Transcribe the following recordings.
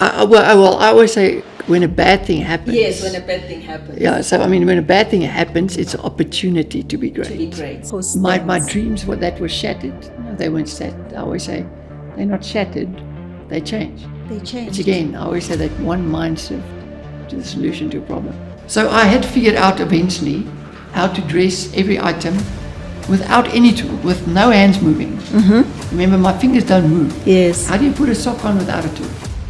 I always say when a bad thing happens. Yes, when a bad thing happens. Yeah, so I mean, when a bad thing happens, it's an opportunity to be great. To be great. So My dreams that were shattered, they weren't set. I always say, they're not shattered, they change. They change. It's again, I always say that one mind shift to the solution to a problem. So I had figured out eventually how to dress every item without any tool, with no hands moving. Mm-hmm. Remember, my fingers don't move. Yes. How do you put a sock on without a tool?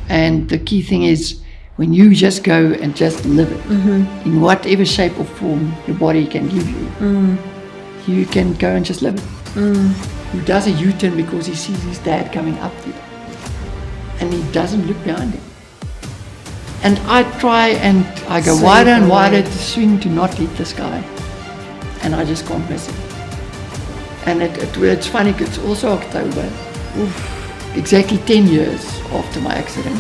And the key thing is when you just go and just live it, in whatever shape or form your body can give you, you can go and just live it. Who does a U-turn because he sees his dad coming up there and he doesn't look behind him. And I try and I go wider and wider to swing to not hit the sky, and I just can't miss it. And it's funny because it's also October, exactly 10 years after my accident.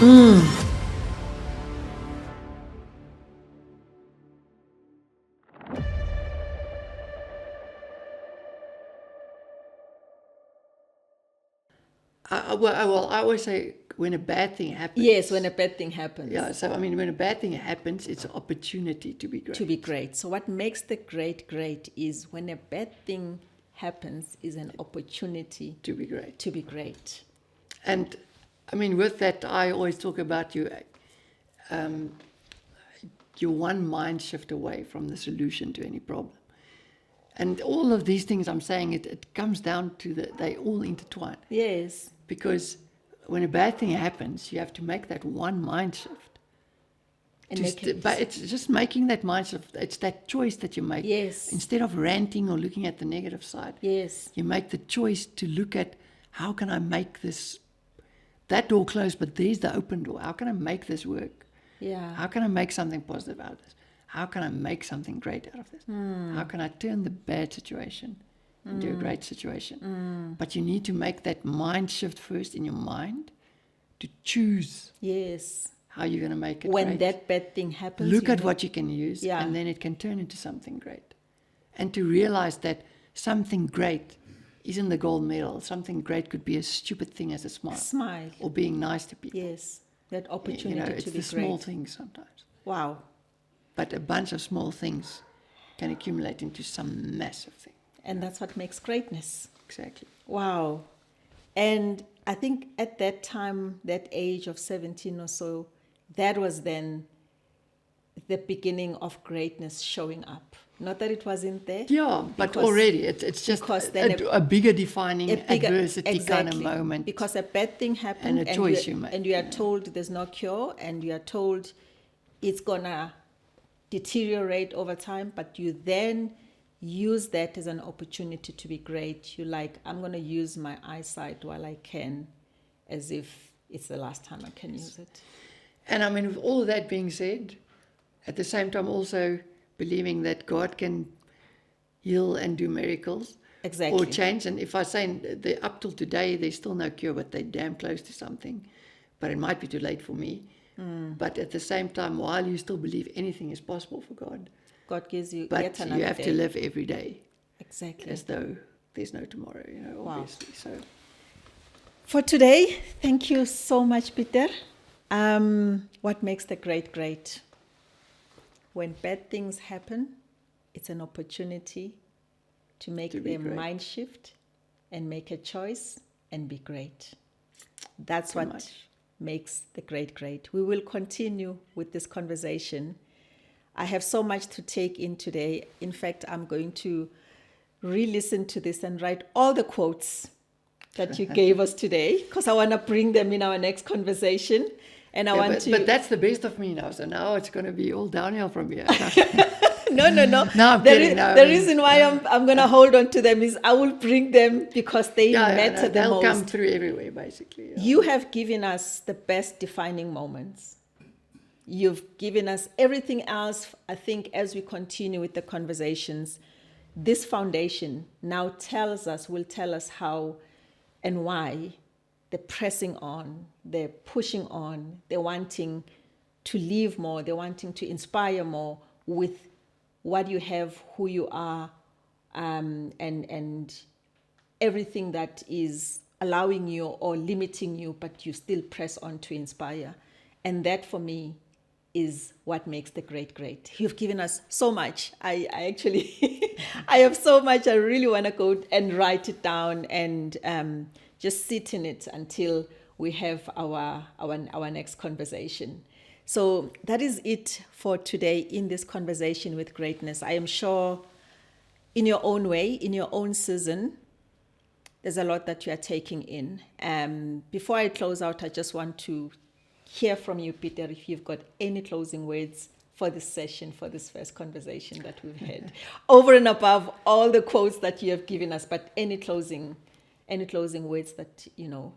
I always say when a bad thing happens. Yes, when a bad thing happens. Yeah, so I mean, when a bad thing happens, it's an opportunity to be great. To be great. So what makes the great great is when a bad thing happens is an opportunity To be great. to be great. And I mean, with that, I always talk about you're one mind shift away from the solution to any problem. And all of these things I'm saying, it comes down to they all intertwine. Yes. Because when a bad thing happens, you have to make that one mind shift. And make it, But it's just making that mind shift. It's that choice that you make. Yes. Instead of ranting or looking at the negative side, yes. you make the choice to look at how can I make that door closed, but there's the open door. How can I make this work? Yeah. How can I make something positive out of this? How can I make something great out of this? How can I turn the bad situation into a great situation? But you need to make that mind shift first in your mind to choose Yes. how you're going to make it When great. that bad thing happens, Look at what you can use, Yeah. and then it can turn into something great. And to realize that something great isn't the gold medal. Something great could be a stupid thing as a smile. or being nice to people. Yes. That opportunity You know, it's to the be small great. things sometimes. Wow. But a bunch of small things can accumulate into some massive thing. And that's what makes greatness. Exactly. Wow. And I think at that time, that age of 17 or so, that was then the beginning of greatness showing up. Not that it wasn't there. Yeah, but because- already it's just because then a bigger defining a bigger- adversity kind of exactly. moment. Because a bad thing happened And a choice you make, and you are yeah. told there's no cure, and you are told it's gonna deteriorate over time, but you then use that as an opportunity to be great. You're like, I'm gonna use my eyesight while I can, as if it's the last time I can use it. And I mean, with all of that being said, at the same time also believing that God can heal and do miracles. Exactly. Or change. And if I say up till today, there's still no cure, but they're damn close to something. But it might be too late for me. But at the same time, while you still believe anything is possible for God, God gives you but yet another you have day. to live every day Exactly. as though there's no tomorrow, Wow. obviously. So For today, thank you so much, Pieter. What makes the great great? When bad things happen, it's an opportunity to make To be a great. mind shift and make a choice and be great. That's So what much. makes the great great. We will continue with this conversation. I have so much to take in today. In fact, I'm going to re-listen to this and write all the quotes that you gave us today, because I want to bring them in our next conversation. And I Yeah, want but, to... but that's the best of me now. So now it's going to be all downhill from here. No. No, I'm The kidding. No, I the mean, reason why I'm going to hold on to them is I will bring them because they yeah, matter the they'll most. come through everywhere, basically. Yeah. You have given us the best defining moments. You've given us everything else. I think as we continue with the conversations, this foundation now will tell us how and why they're pressing on, they're pushing on, they're wanting to live more, they're wanting to inspire more with what you have, who you are, and everything that is allowing you or limiting you, but you still press on to inspire. And that for me is what makes the great great. You've given us so much. I actually, I have so much. I really want to go and write it down and just sit in it until we have our next conversation. So that is it for today in this conversation with greatness. I am sure in your own way, in your own season, there's a lot that you are taking in. Before I close out, I just want to hear from you, Pieter, if you've got any closing words for this session, for this first conversation that we've had, over and above all the quotes that you have given us, but any closing words that, you know.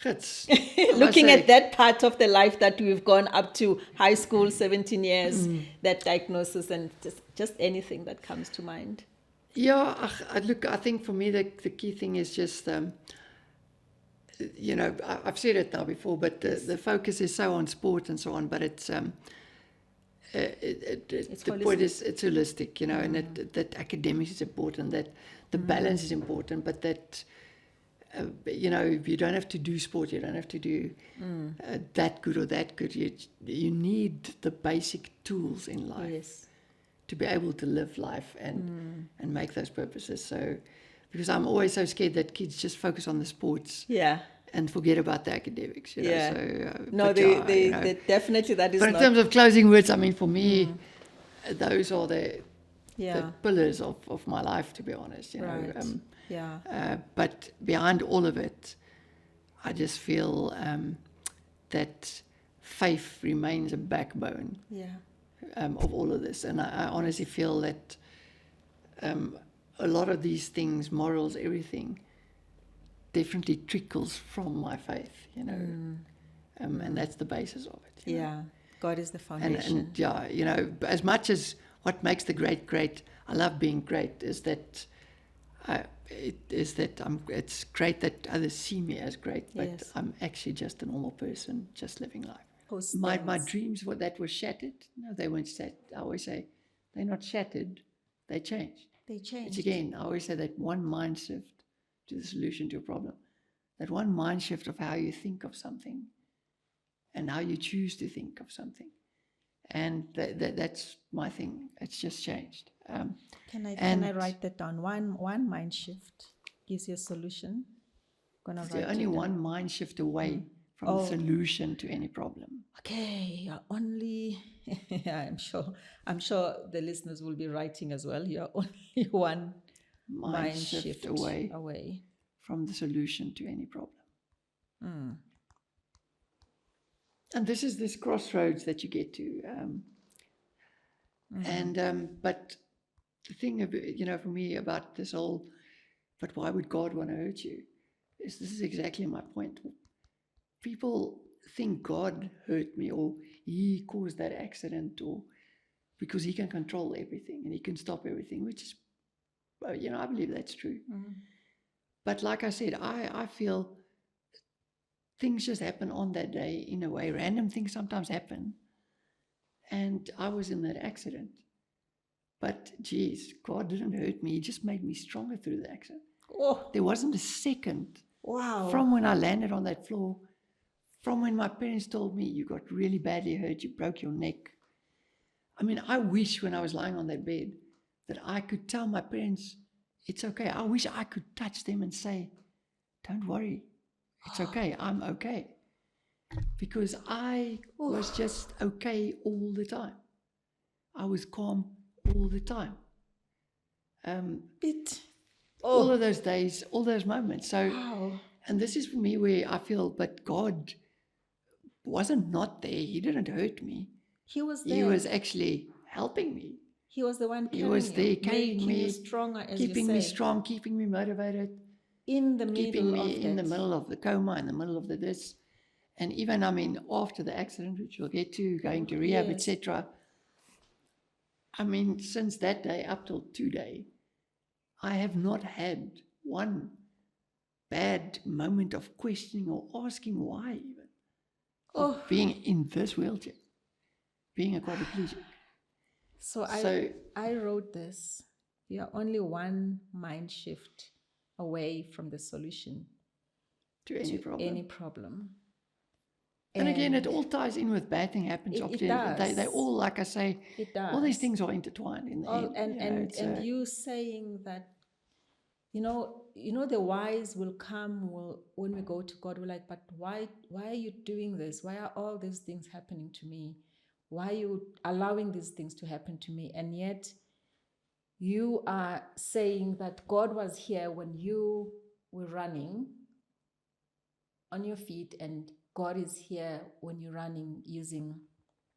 Looking at that part of the life that we've gone up to high school, 17 years, that diagnosis, and just anything that comes to mind. Yeah, look, I think for me the key thing is just, you know, I've said it now before, but the focus is so on sport and so on, but it's the point is it's holistic, you know, and that academics is important, that the balance is important, but that, you know, you don't have to do sport, you don't have to do that good or that good. You need the basic tools in life to be able to live life and make those purposes. So, because I'm always so scared that kids just focus on the sports and forget about the academics. You know? So, no, they definitely, that is. But in terms of closing words, I mean, for me, those are the pillars of my life, to be honest. You know. But behind all of it, I just feel that faith remains a backbone of all of this. And I honestly feel that a lot of these things, morals, everything, definitely trickles from my faith, you know. And that's the basis of it. You know? God is the foundation. And you know, as much as what makes the great great, I love being great, is that it's great that others see me as great, but I'm actually just a normal person, just living life. My dreams that were shattered, no, they weren't shattered. I always say, they're not shattered, they changed. It's again, I always say that one mind shift to the solution to a problem. That one mind shift of how you think of something and how you choose to think of something. And that's my thing. It's just changed. Can I write that down? One mind shift gives you a solution. You're only one mind shift away from the solution to any problem. Okay, you're only. I'm sure the listeners will be writing as well. You're only one mind shift away from the solution to any problem. And this is this crossroads that you get to. But the thing of, you know, for me about this whole, but why would God want to hurt you? This is exactly my point. People think God hurt me, or he caused that accident, or because he can control everything and he can stop everything, which is, you know, I believe that's true. But like I said, I feel things just happen on that day in a way. Random things sometimes happen. And I was in that accident. But geez, God didn't hurt me. He just made me stronger through the accident. There wasn't a second from when I landed on that floor, from when my parents told me, you got really badly hurt, you broke your neck. I mean, I wish when I was lying on that bed that I could tell my parents, it's okay. I wish I could touch them and say, don't worry. It's okay. I'm okay. Because I was just okay all the time. I was calm all the time. All of those days, all those moments. So, and this is for me where I feel, but God wasn't not there. He didn't hurt me. He was there. He was actually helping me. He was the one carrying He was there carrying me, stronger, as keeping me strong, keeping me motivated. Keeping me in the middle of the coma, in the middle of this. And even, I mean, after the accident, which we'll get to, going to rehab, etc. I mean, since that day up till today, I have not had one bad moment of questioning or asking why even. Of being in this wheelchair, being a quadriplegic. So I wrote this. You are only one mind shift away from the solution to any problem. And And again, it all ties in with bad thing happens. It often. does. They all, like I say, It does. all these things are intertwined in the end. And you saying that, the wise will come when we go to God. We're like, but why are you doing this? Why are all these things happening to me? Why are you allowing these things to happen to me? And yet you are saying that God was here when you were running on your feet, and God is here when you're running using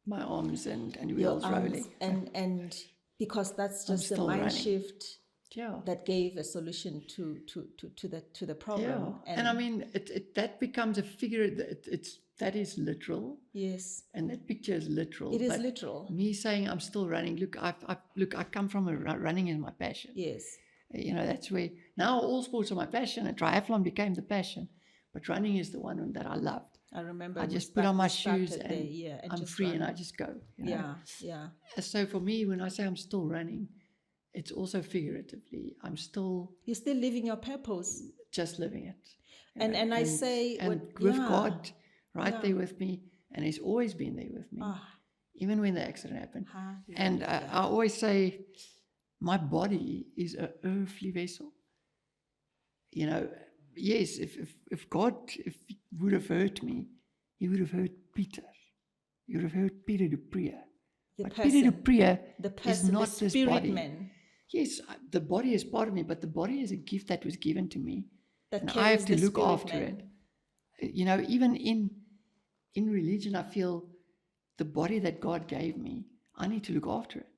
my arms and your wheels arms. rolling. And because that's just the still mind running. shift Yeah. that gave a solution to the problem. Yeah. And I mean, that becomes a figure. That is literal. Yes. And that picture is literal. It is but literal. Me saying I'm still running. Look, I come from running is my passion. Yes. That's where now all sports are my passion, and triathlon became the passion. But running is the one that I loved. I remember. I just put on my shoes and I'm free run. and I just go. Yeah. So for me, when I say I'm still running, it's also figuratively. You're still living your purpose. Just living it. And I say... with God there with me, and He's always been there with me. Even when the accident happened. And I always say, my body is an earthly vessel. Yes, if God would have hurt me, He would have hurt Pieter. He would have hurt Pieter du Preez. But Pieter du Preez is not the this body. Man. Yes, the body is part of me, but the body is a gift that was given to me. And I have to look after it. Even in religion, I feel the body that God gave me, I need to look after it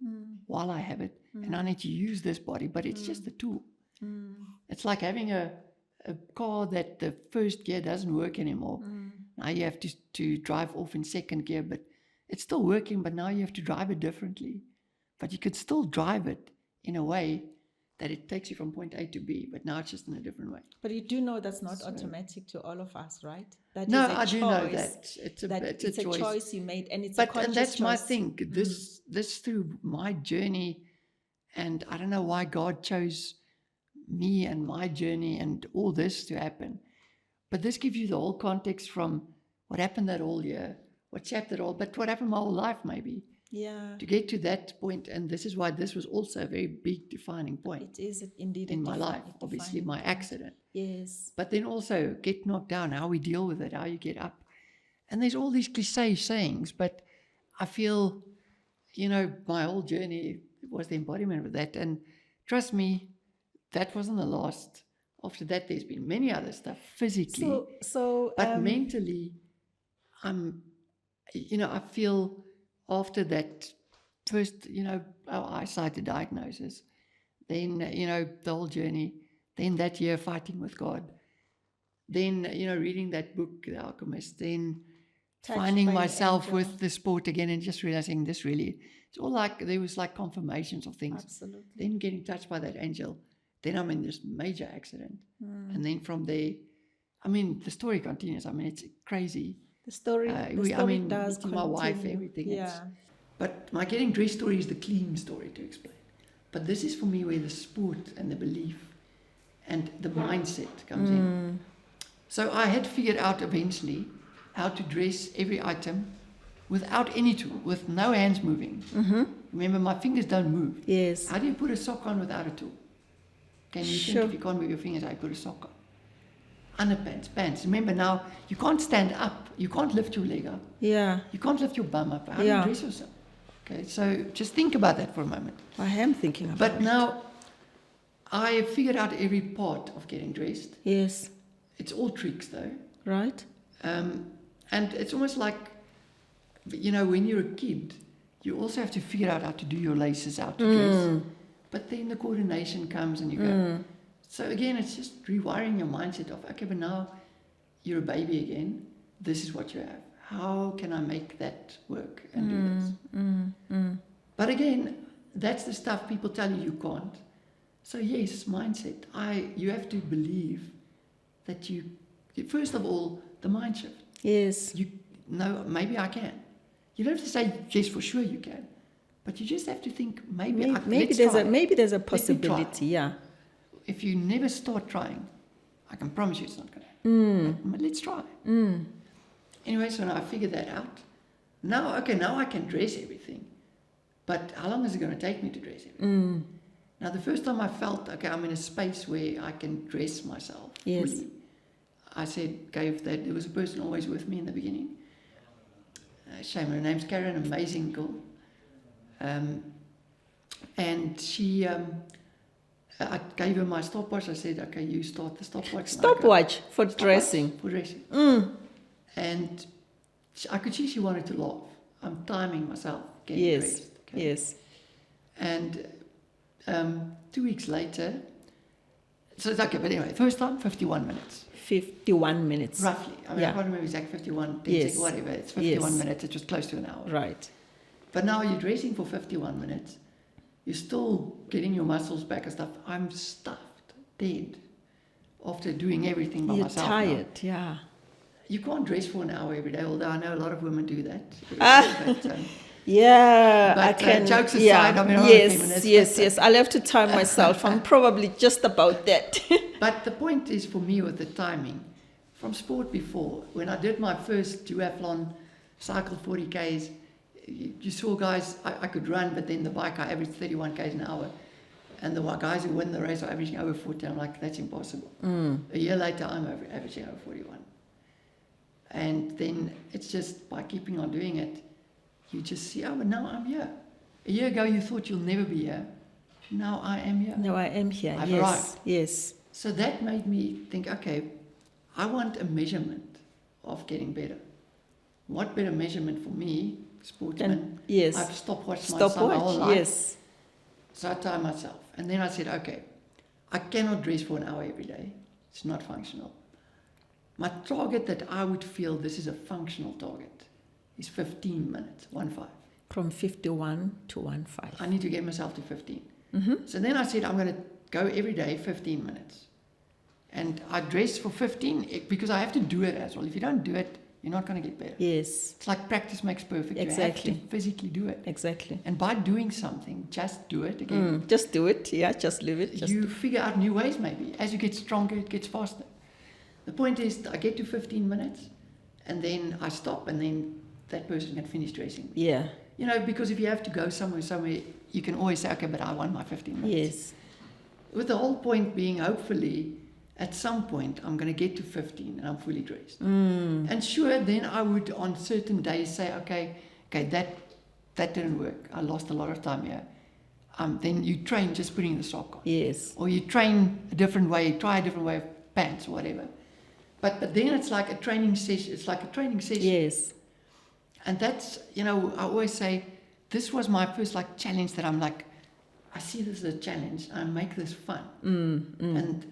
while I have it. And I need to use this body, but it's just a tool. It's like having a car that the first gear doesn't work anymore. Now you have to drive off in second gear, but it's still working, but now you have to drive it differently. But you could still drive it in a way that it takes you from point A to B, but now it's just in a different way. But you do know that's not automatic to all of us, right? That no, is a I choice. Do know that. It's a choice You made, and it's a conscious and that's choice. my thing. This through my journey, and I don't know why God chose me and my journey and all this to happen. But this gives you the whole context from what happened that whole year, what shaped it all, but what happened my whole life maybe. Yeah. To get to that point, and this is why this was also a very big defining point. It is indeed in my life, obviously my accident. Yes. But then also get knocked down, how we deal with it, how you get up. And there's all these cliche sayings, but I feel, my whole journey was the embodiment of that. And trust me, that wasn't the last. After that, there's been many other stuff physically. But mentally, I feel after that first, our eyesight, the diagnosis, then, the whole journey, then that year fighting with God, then, reading that book, The Alchemist, then finding myself with the sport again and just realizing this really, it's all like, there was like confirmations of things. Absolutely. Then getting touched by that angel. Then I'm in this major accident. And then from there, the story continues. It's crazy. The story does to my wife, everything. Yeah. But my getting dressed story is the clean story to explain. But this is for me where the sport and the belief and the mindset comes in. So I had figured out eventually how to dress every item without any tool, with no hands moving. Remember, my fingers don't move. Yes. How do you put a sock on without a tool? Can you think if you can't move your fingers, how you put a sock on? Underpants, pants. Remember now, you can't stand up. You can't lift your leg up. Yeah. You can't lift your bum up. How do you dress yourself? Okay, so just think about that for a moment. I am thinking about it. But now, I figured out every part of getting dressed. Yes. It's all tricks though. Right. And it's almost like, when you're a kid, you also have to figure out how to do your laces, how to dress. But then the coordination comes and you go. So again, it's just rewiring your mindset of, okay, but now you're a baby again. This is what you have. How can I make that work and do this? But again, that's the stuff people tell you can't. So yes, mindset. You have to believe that first of all, the mind shift. Yes. Maybe I can. You don't have to say, yes, for sure you can. But you just have to think, maybe there's a possibility, yeah. If you never start trying, I can promise you it's not going to happen. But let's try. Anyway, so now I figured that out. Now I can dress everything. But how long is it going to take me to dress everything? Now, the first time I felt, okay, I'm in a space where I can dress myself fully. I gave that, there was a person always with me in the beginning. Shame, her name's Karen, amazing girl. And she, I gave her my stopwatch. I said, okay, you start the stopwatch. Stopwatch for dressing. For dressing. And I could see she wanted to laugh. I'm timing myself getting dressed. Okay? Yes. And 2 weeks later, so it's okay, but anyway, first time, 51 minutes. 51 minutes. Roughly. I mean, I can't remember exactly 51, 10 seconds, whatever. It's 51 minutes. It was close to an hour. Right. But now you're dressing for 51 minutes. You're still getting your muscles back and stuff. I'm stuffed, dead, after doing everything by myself. You're tired, yeah. You can't dress for an hour every day, although I know a lot of women do that. But, jokes aside, I mean, I'm not a feminist. Yes. I'll have to time myself. I'm probably just about that. But the point is, for me, with the timing, from sport before, when I did my first duathlon, cycled 40 Ks, you saw guys, I could run, but then the bike, I averaged 31 Ks an hour. And the guys who win the race are averaging over 40. I'm like, that's impossible. A year later, I'm averaging over 41. And then it's just by keeping on doing it, you just see, but now I'm here. A year ago, you thought you'll never be here. Now I am here. Now I am here. I've arrived. Yes. So that made me think, okay, I want a measurement of getting better. What better measurement for me, sportsman? Yes. I've stopwatched myself my whole life. Yes. So I timed myself. And then I said, okay, I cannot dress for an hour every day. It's not functional. My target that I would feel this is a functional target is 15 minutes, 1-5. From 51 to 1-5. I need to get myself to 15. So then I said, I'm going to go every day 15 minutes. And I dress for 15 because I have to do it as well. If you don't do it, you're not going to get better. Yes. It's like practice makes perfect. Exactly. You have to physically do it. Exactly. And by doing something, just do it again. Just do it. Yeah, just live it. You figure out new ways maybe. As you get stronger, it gets faster. The point is, I get to 15 minutes, and then I stop, and then that person can finish dressing. Yeah. You know, because if you have to go somewhere, you can always say, okay, but I want my 15 minutes. Yes. With the whole point being, hopefully, at some point, I'm going to get to 15 and I'm fully dressed. And sure, then I would on certain days say, okay, that didn't work. I lost a lot of time here. Then you train just putting the sock on. Yes. Or you train a different way, try a different way of pants or whatever. But then it's like a training session. It's like a training session. Yes. And that's, I always say, this was my first challenge that I'm like, I see this as a challenge. I make this fun. And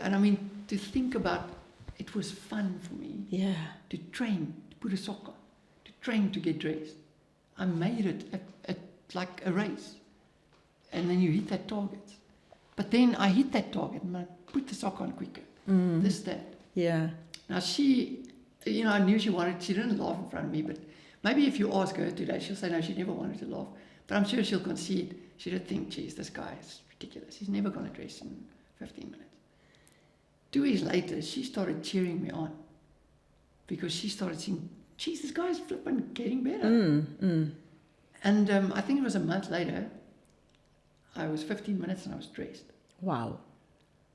I mean, to think about, it was fun for me. Yeah. To train, to put a sock on, to train to get dressed. I made it like a race. And then you hit that target. But then I hit that target and I put the sock on quicker. This, that. Yeah. Now she, I knew she didn't laugh in front of me, but maybe if you ask her today, she'll say no, she never wanted to laugh. But I'm sure she'll concede. She did think, geez, this guy is ridiculous. He's never going to dress in 15 minutes. 2 weeks later, she started cheering me on because she started saying, geez, this guy's flipping getting better. And I think it was a month later, I was 15 minutes and I was dressed. Wow.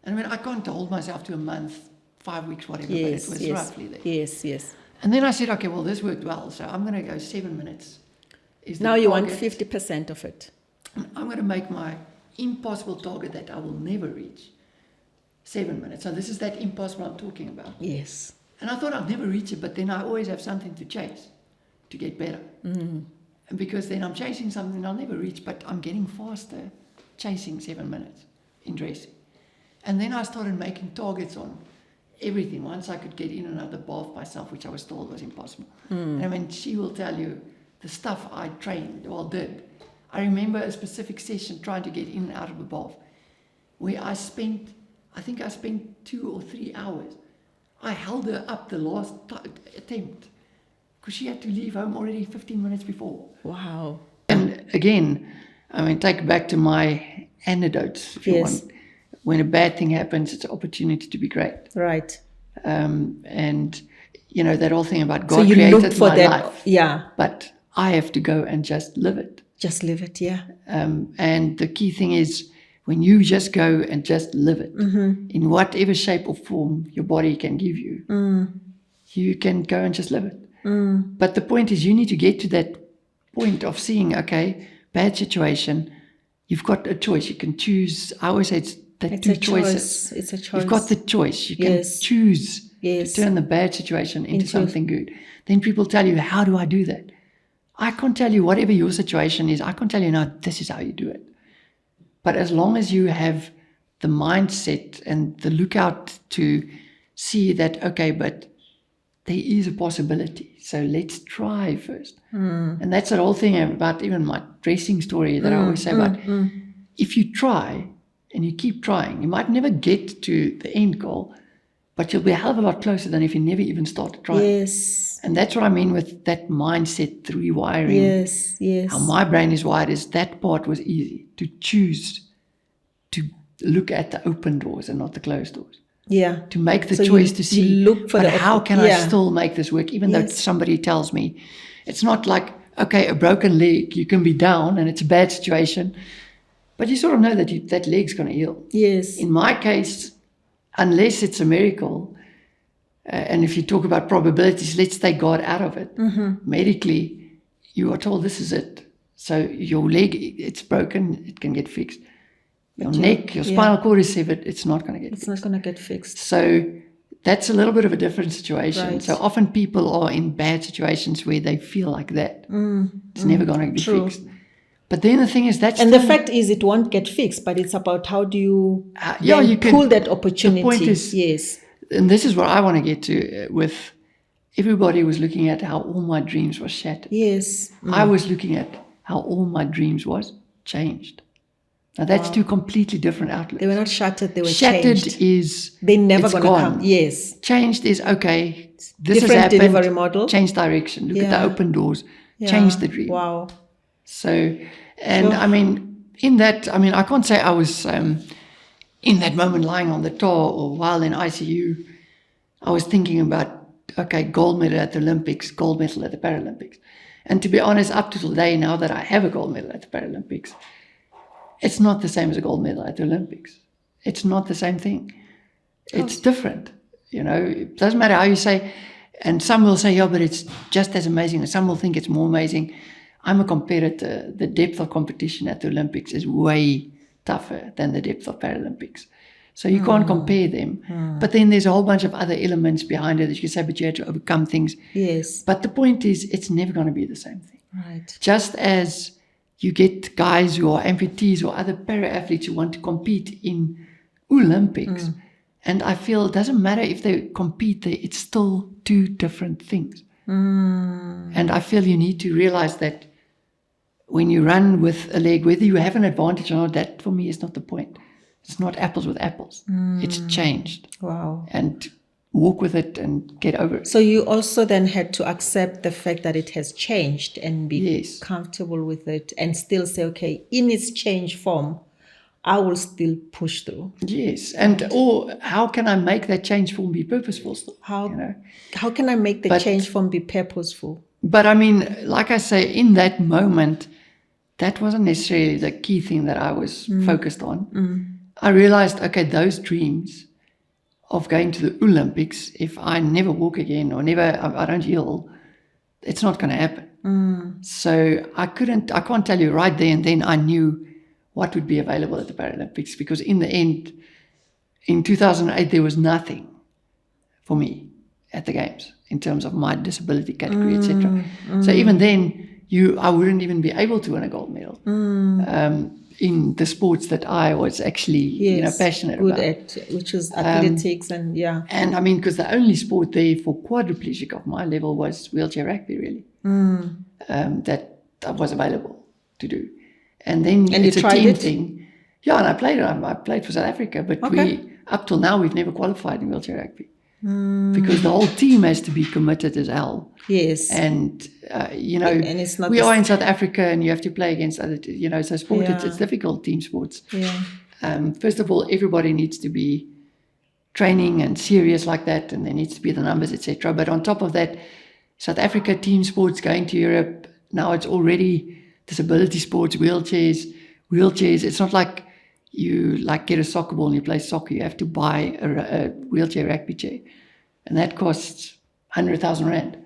And I can't hold myself to a month, 5 weeks, whatever, but it was roughly there. Yes. And then I said, okay, well, this worked well, so I'm going to go 7 minutes. Now you want 50% of it. I'm going to make my impossible target that I will never reach 7 minutes. So this is that impossible I'm talking about. Yes. And I thought I'd never reach it, but then I always have something to chase to get better. And because then I'm chasing something I'll never reach, but I'm getting faster chasing 7 minutes in dressing. And then I started making targets on everything. Once I could get in and out of the bath myself, which I was told was impossible. And I mean, she will tell you the stuff I trained or did. I remember a specific session trying to get in and out of the bath where I spent 2 or 3 hours. I held her up the last attempt because she had to leave home already 15 minutes before. Wow. And again, take back to my anecdotes, if you want. When a bad thing happens, it's an opportunity to be great. Right. And, that whole thing about So God you created looked for my that. life, Yeah. but I have to go and just live it. Just live it. Yeah. And the key thing is when you just go and just live it in whatever shape or form your body can give you, you can go and just live it. But the point is you need to get to that point of seeing, okay, bad situation, you've got a choice. You can choose. I always say it's two choices. It's a choice. You've got the choice. You can choose to turn the bad situation into something good. Then people tell you, how do I do that? I can't tell you whatever your situation is. I can't tell you, no, this is how you do it. But as long as you have the mindset and the lookout to see that, okay, but there is a possibility. So let's try first. And that's the whole thing about even my dressing story that I always say about if you try and you keep trying, you might never get to the end goal, but you'll be a hell of a lot closer than if you never even started trying. Yes. And that's what I mean with that mindset rewiring. Yes, yes. How my brain is wired is that part was easy to choose to look at the open doors and not the closed doors. Yeah. To make the choice to see, look for but how can I still make this work? Even though Yes. somebody tells me, it's not like, okay, a broken leg, you can be down and it's a bad situation, but you sort of know that that leg's going to heal. Yes. In my case, unless it's a miracle, and if you talk about probabilities, let's take God out of it. Medically, you are told this is it. So your leg, it's broken, it can get fixed. Your neck, your spinal cord is severed, it's not going to get fixed. It's not going to get fixed. So that's a little bit of a different situation. Right. So often people are in bad situations where they feel like that. It's never going to be fixed. But then the thing is and the fact is it won't get fixed, but it's about how do you you can pull that opportunity. The point is, yes. And this is what I want to get to with everybody was looking at how all my dreams were shattered. Yes. I was looking at how all my dreams was changed. Now that's two completely different outlooks. They were not shattered, they were shattered changed. is they're never going to gone. come. Yes. Changed is, okay, this Different has happened. delivery model. Change direction. Look at the open doors. Yeah. Change the dream. Wow. So, and I mean, in that, I mean, I can't say I was in that moment lying on the tar or while in ICU, I was thinking about, okay, gold medal at the Olympics, gold medal at the Paralympics. And to be honest, up to today, now that I have a gold medal at the Paralympics, it's not the same as a gold medal at the Olympics. It's not the same thing. It's different. It doesn't matter how you say, and some will say, yeah, but it's just as amazing, and some will think it's more amazing. I'm a competitor. The depth of competition at the Olympics is way tougher than the depth of Paralympics. So you can't compare them. But then there's a whole bunch of other elements behind it that you can say, but you had to overcome things. Yes. But the point is, it's never going to be the same thing. Right. Just as you get guys who are amputees or other para-athletes who want to compete in Olympics. And I feel it doesn't matter if they compete there, it's still two different things. And I feel you need to realize that when you run with a leg, whether you have an advantage or not, that for me is not the point. It's not apples with apples. It's changed. Wow. And walk with it and get over it. So you also then had to accept the fact that it has changed and be comfortable with it and still say, okay, in its changed form, I will still push through. Yes. And or how can I make that change form be purposeful still? How can I make the change form be purposeful? But I mean, like I say, in that moment, that wasn't necessarily the key thing that I was focused on. I realized, okay, those dreams of going to the Olympics, if I never walk again or I don't heal, it's not going to happen. So I can't tell you right there and then I knew what would be available at the Paralympics, because in the end, in 2008, there was nothing for me at the Games in terms of my disability category, etc. So even then, I wouldn't even be able to win a gold medal in the sports that I was actually passionate good about. At, which is athletics and And I mean, because the only sport there for quadriplegic of my level was wheelchair rugby, really, that was available to do. And then it's a team thing. Yeah, and I played it. I played for South Africa, but up till now, we've never qualified in wheelchair rugby. Because the whole team has to be committed as hell. Yes. And, and it's not we are in South Africa and you have to play against other, so sport, it's difficult, team sports. Yeah. First of all, everybody needs to be training and serious like that, and there needs to be the numbers, etc. But on top of that, South Africa team sports going to Europe, now it's already disability sports, wheelchairs. It's not like you like get a soccer ball and you play soccer. You have to buy a wheelchair rugby chair, and that costs 100,000 rand.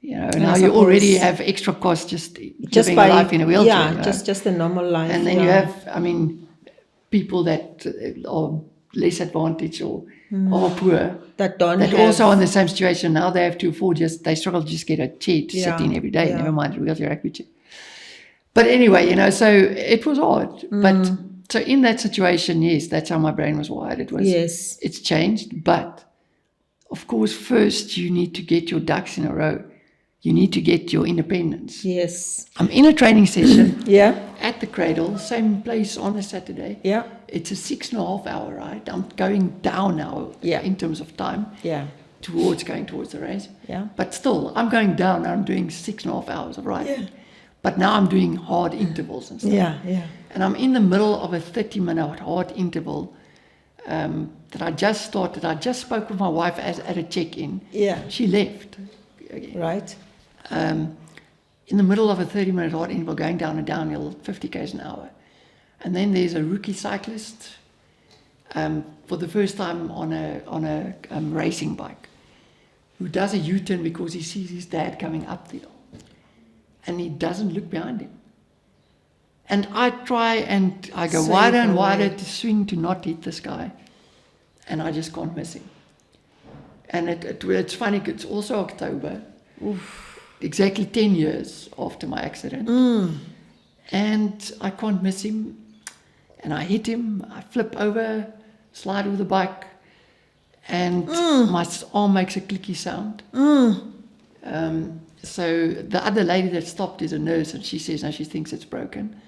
You know, now you already have extra costs just living a life in a wheelchair. Yeah, you know? just the normal life. And then you have, I mean, people that are less advantaged or poor that don't that have, also in the same situation. Now they have to afford they struggle to just get a chair to sit in every day, never mind a wheelchair rugby chair. But anyway, you know, so it was hard. But so in that situation, yes, that's how my brain was wired. It's changed. But of course, first you need to get your ducks in a row. You need to get your independence. Yes. I'm in a training session. Yeah. At the Cradle, same place on a Saturday. Yeah. It's a 6.5 hour ride. I'm going down now in terms of time. Yeah. Going towards the race. Yeah. But still, I'm going down. I'm doing 6.5 hours of riding. Yeah. But now I'm doing hard intervals and stuff. Yeah, yeah. And I'm in the middle of a 30-minute hard interval that I just started. I just spoke with my wife at a check-in. Yeah. She left. Again. Right. In the middle of a 30-minute hard interval going down a downhill 50 k's an hour. And then there's a rookie cyclist for the first time on a racing bike who does a U-turn because he sees his dad coming up the hill. And he doesn't look behind him. And I try and I go wider and wider to swing to not hit this guy. And I just can't miss him. And it's funny, it's also October. Oof. Exactly 10 years after my accident. And I can't miss him. And I hit him, I flip over, slide with the bike, and my arm makes a clicky sound. So the other lady that stopped is a nurse, and she says, no, she thinks it's broken.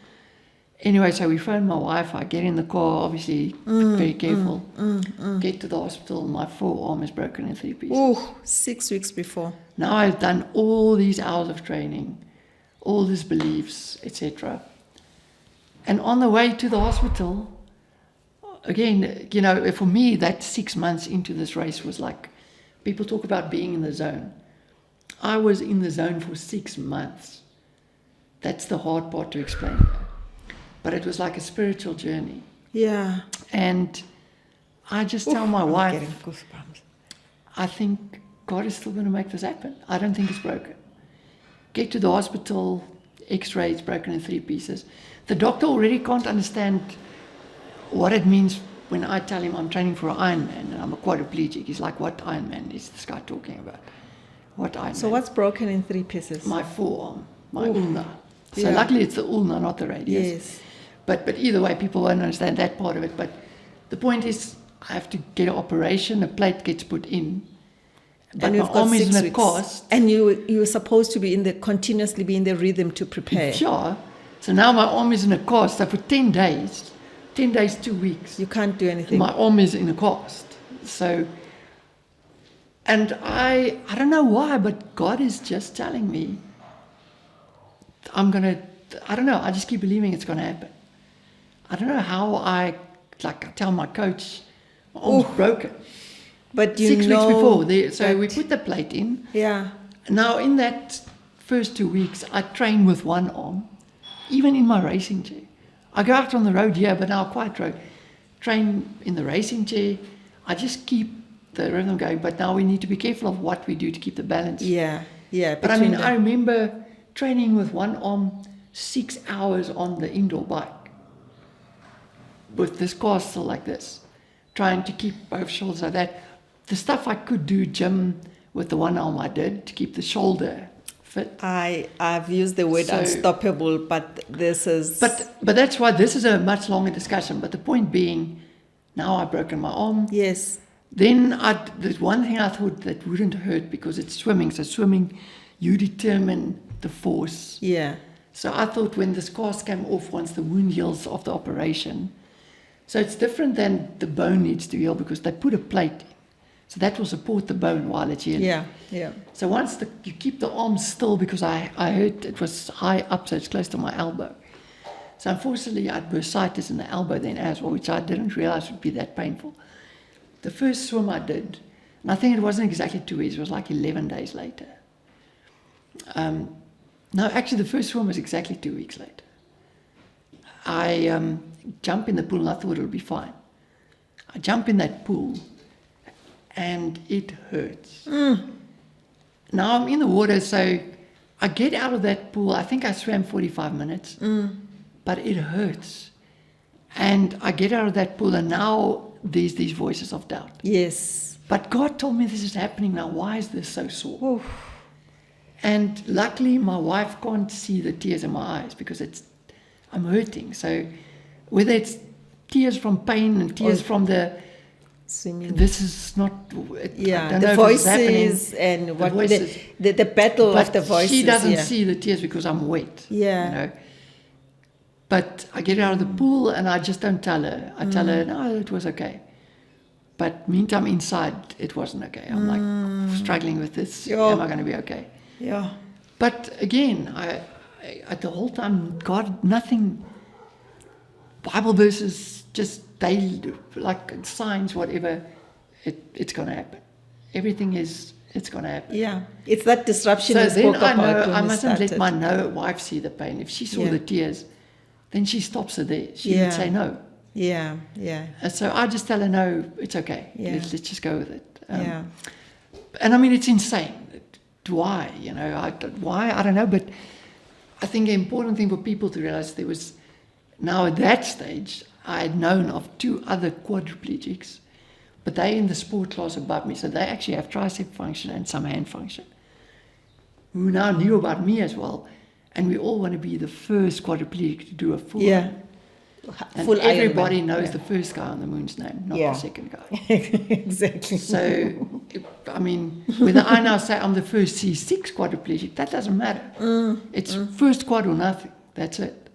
Anyway, so we phone my wife, I get in the car, obviously very careful, get to the hospital, my forearm is broken in 3 pieces. Ooh, 6 weeks before. Now I've done all these hours of training, all these beliefs, etc. And on the way to the hospital, again, you know, for me, that 6 months into this race was like, people talk about being in the zone. I was in the zone for 6 months. That's the hard part to explain. But it was like a spiritual journey. Yeah. And I just tell my wife, getting goosebumps. I think God is still going to make this happen. I don't think it's broken. Get to the hospital, x-ray, it's broken in 3 pieces. The doctor already can't understand what it means when I tell him I'm training for an Ironman and I'm a quadriplegic. He's like, what Ironman is this guy talking about? What Ironman? So what's broken in 3 pieces? My forearm, my ulna. So luckily it's the ulna, not the radius. Yes. But either way, people won't understand that part of it. But the point is, I have to get an operation, a plate gets put in. But my arm is in a cast. And you were supposed to continuously be in the rhythm to prepare. Sure. So now my arm is in a cast. So for 10 days, 2 weeks. You can't do anything. My arm is in a cast. So, and I don't know why, but God is just telling me, I don't know, I just keep believing it's going to happen. I don't know how I tell my coach, my arm's broken. But 6 weeks before, so we put the plate in. Yeah. Now in that first 2 weeks, I train with one arm, even in my racing chair. I go out on the road here, but now quite road. Train in the racing chair. I just keep the rhythm going, but now we need to be careful of what we do to keep the balance. Yeah, yeah. But I mean, I remember training with one arm 6 hours on the indoor bike with this cast still like this, trying to keep both shoulders like that. The stuff I could do gym with the one arm I did to keep the shoulder fit. I've used the word unstoppable, but this is... But that's why this is a much longer discussion. But the point being, now I've broken my arm. Yes. Then there's one thing I thought that wouldn't hurt because it's swimming. So swimming, you determine the force. Yeah. So I thought when this cast came off, once the wound heals of the operation, so it's different than the bone needs to heal because they put a plate in. So that will support the bone while it's healing. Yeah, yeah. So once you keep the arm still, because I heard it was high up, so it's close to my elbow. So unfortunately, I had bursitis in the elbow then as well, which I didn't realize would be that painful. The first swim I did, and I think it wasn't exactly 2 weeks, it was like 11 days later. No, actually the first swim was exactly 2 weeks later. I jump in the pool and I thought it would be fine. I jump in that pool and it hurts. Now I'm in the water, so I get out of that pool. I think I swam 45 minutes, but it hurts. And I get out of that pool and now there's these voices of doubt. Yes. But God told me this is happening now. Why is this so sore? Oof. And luckily my wife can't see the tears in my eyes because I'm hurting. So whether it's tears from pain and tears from the swimming, this is not. The voices and what the battle of the voices. She doesn't see the tears because I'm wet. Yeah. You know. But I get out of the pool and I just don't tell her. I tell her, no, it was okay. But meantime, inside, it wasn't okay. I'm like struggling with this. Am I going to be okay? Yeah. But again, I the whole time, God, nothing, Bible verses, just daily, like signs, whatever, it's going to happen. Everything it's going to happen. Yeah. It's that disruption so you spoke about. So then I mustn't let my wife see the pain. If she saw the tears, then she stops her there. She would say no. Yeah, yeah. And so I just tell her, no, it's okay. Yeah. Let's just go with it. And I mean, it's insane. Why? You know, why? I don't know. But I think the important thing for people to realize there was, now at that stage, I had known of 2 other quadriplegics, but they're in the sport class above me. So they actually have tricep function and some hand function, who now knew about me as well. And we all want to be the first quadriplegic to do a full and full everybody knows the first guy on the moon's name, not the second guy. Exactly. So, I mean, whether I now say I'm the first C6 quadriplegic, that doesn't matter. It's first quad or nothing. That's it.